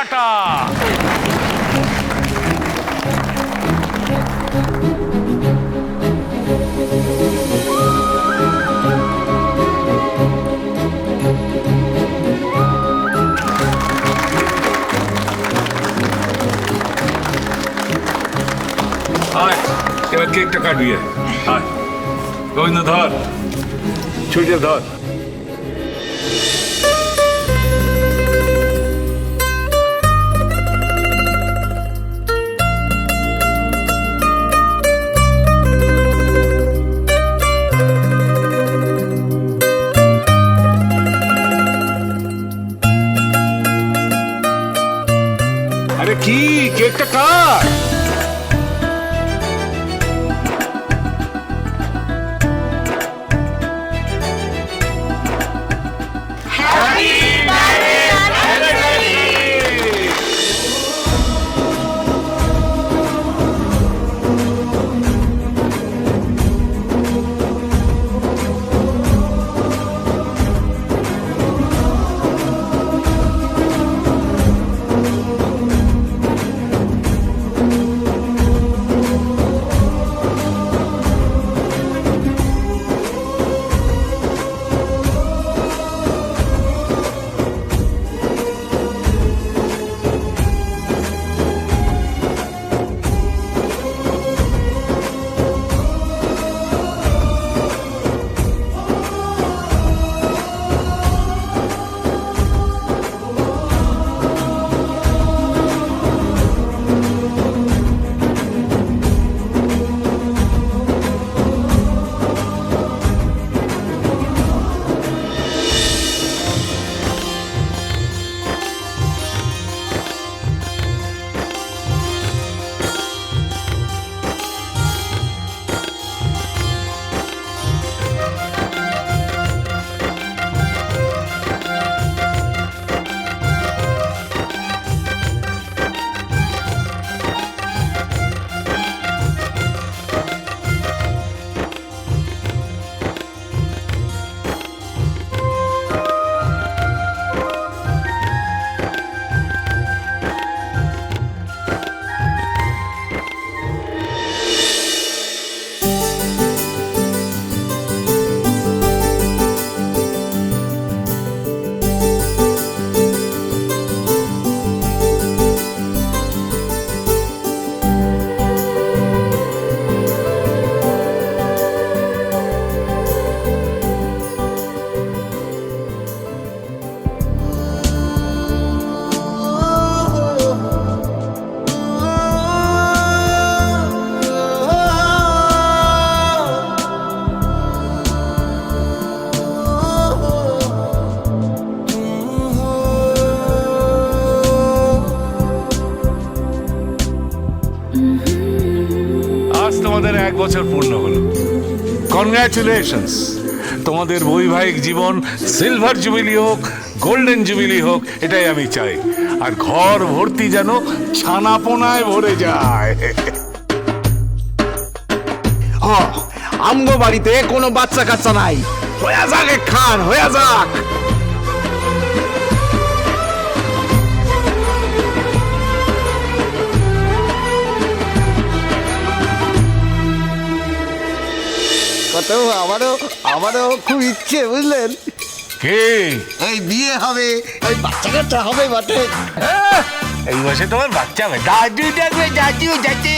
কাটা। এবার কেকটা কাটবি। গোবিন্দ ধর, ছুটে ধর। আরে কি, কেকটা কাট। তোমাদের 1 বছর পূর্ণ হলো। কনগ্রাচুলেশনস। তোমাদের বৈবাহিক জীবন সিলভার জুবিলি হোক, গোল্ডেন জুবিলি হোক, এটাই আমি চাই। আর ঘর ভর্তি যেন ছানাপোনায় ভরে যায়। আমগো বাড়িতে কোনো বাচ্চা কাচ্চা নাই, হয়ে যাক খান, হয়ে যাক। আমারও খুব ইচ্ছে, বুঝলেন? কে? এই বিয়ে হবে, এই বাচ্চা কাচ্চা হবে বটে। এই বয়সে তোমার বাচ্চা হবে? দাদু দেখবে, দাদু দাদু।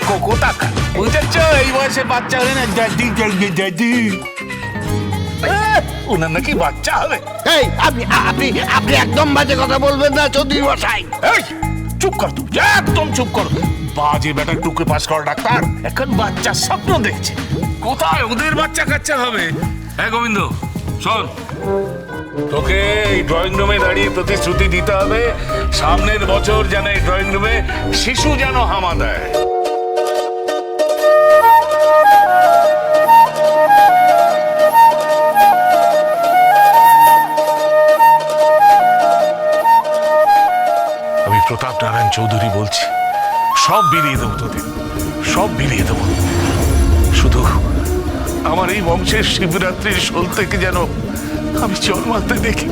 কোকো টাকা বুঝেছ? এই বয়সে বাচ্চা হবে না, দাদি দেখবে, দাদি। ওনার নাকি বাচ্চা হবে। এই আপনি আপনি আপনি একদম বাজে কথা বলবেন না চৌধুরী মশাই। এই চুপ কর, তুই একদম চুপ কর। বাজে বেটা টুকে পাস করা ডাক্তার এখন বাচ্চা স্বপ্ন দেখছে। কোথায় ওদের বাচ্চা কাচ্চা হবে? হ্যাঁ গোবিন্দ শোন, তোকে এই ড্রয়িং রুমে দাঁড়িয়ে প্রতিশ্রুতি দিতে হবে সামনের বছর যেন এই ড্রয়িং রুমে শিশু যেন হামা দেয়। আমি প্রতাপ নারায়ণ চৌধুরী বলছি, সব বিলিয়ে দেবো তোদের, সব বিলিয়ে দেবো। শুধু আমার এই বংশের শিবরাত্রির শোল থেকে যেন আমি জন্মাতে দেখি,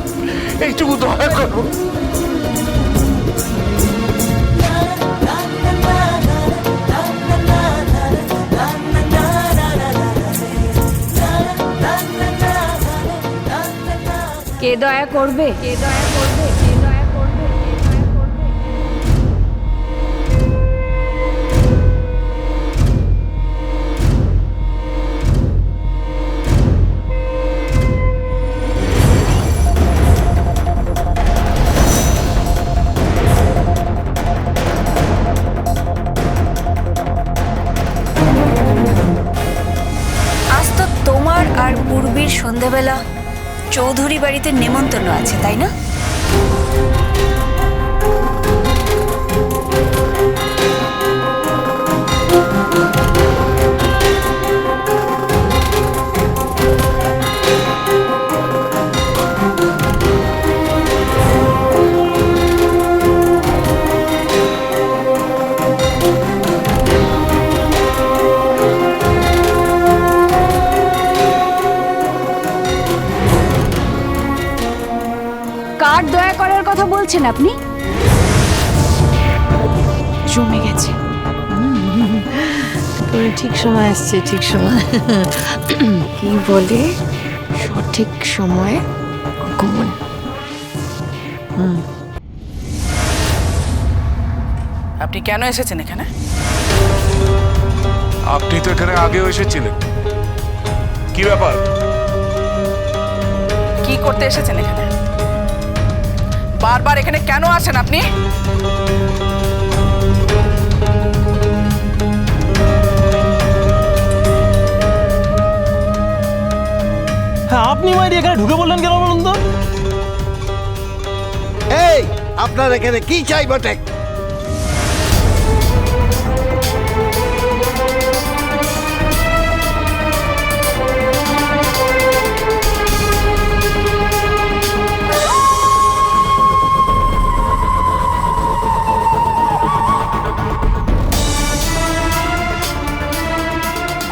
এইটুকু দয়া করো। কে দয়া করবে? কে দয়া করবে? কে দয়া করবে? কে দয়া করবে? আজ তো তোমার আর পূর্বীর সন্ধ্যাবেলা চৌধুরী বাড়িতে নেমন্তন্ন আছে, তাই না? কার দয়া করার কথা বলছেন আপনি? জমে গেছে। তোর ঠিক সময় আসছে, ঠিক সময়। কি বলে, সঠিক সময়ে আগমন। আপনি কেন এসেছেন এখানে? আপনি তো এখানে আগেও এসেছিলেন। কি ব্যাপার? কি করতে এসেছেন এখানে? বারবার এখানে কেন আসেন আপনি? হ্যাঁ, আপনি মাইরি এখানে ঢুকে বললেন কেন বলুন তো? এই আপনার এখানে কি চাই বটে?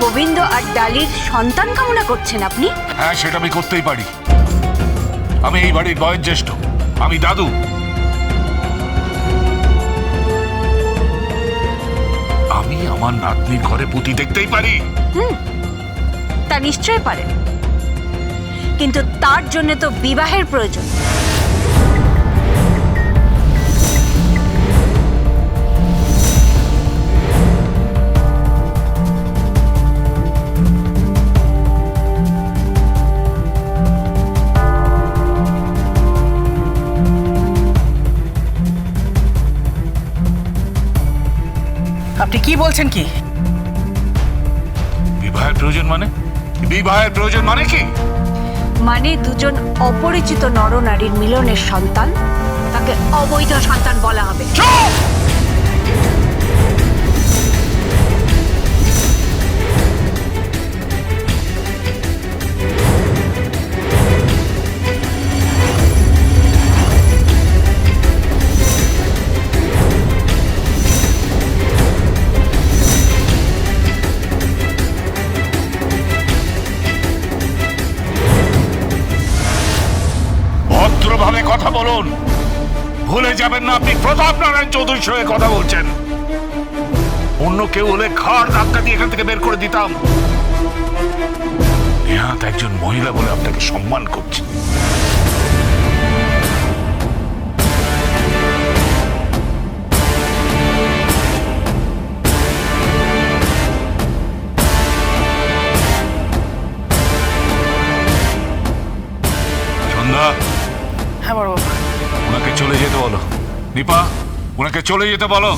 গোবিন্দ আর ডালির সন্তান কামনা করছেন আপনি? হ্যাঁ, সেটা আমি করতেই পারি। আমি এই বাড়ির বয়োজ্যেষ্ঠ, আমি দাদু। আমি আমার নাতনির ঘরে পুঁতি দেখতেই পারি। তা নিশ্চয় পারেন, কিন্তু তার জন্য তো বিবাহের প্রয়োজন। আপনি কি বলছেন কি? বিবাহের প্রয়োজন মানে? বিবাহের প্রয়োজন মানে কি? মানে দুজন অপরিচিত নরনারীর মিলনের সন্তান তাকে অবৈধ সন্তান বলা হবে। চুপ! ভদ্রভাবে কথা বলুন। ভুলে যাবেন না আপনি প্রতাপ নারায়ণ চৌধুরীর সঙ্গে কথা বলছেন। অন্য কেউ হলে ঘাড় ধাক্কা দিয়ে এখান থেকে বের করে দিতাম। নেহাত একজন মহিলা বলে আপনাকে সম্মান করছি। সন্ধ্যা, হ্যাঁ বড়বাবু। ওনাকে চলে যেতে বলো। নিপা, ওনাকে চলে যেতে বলো।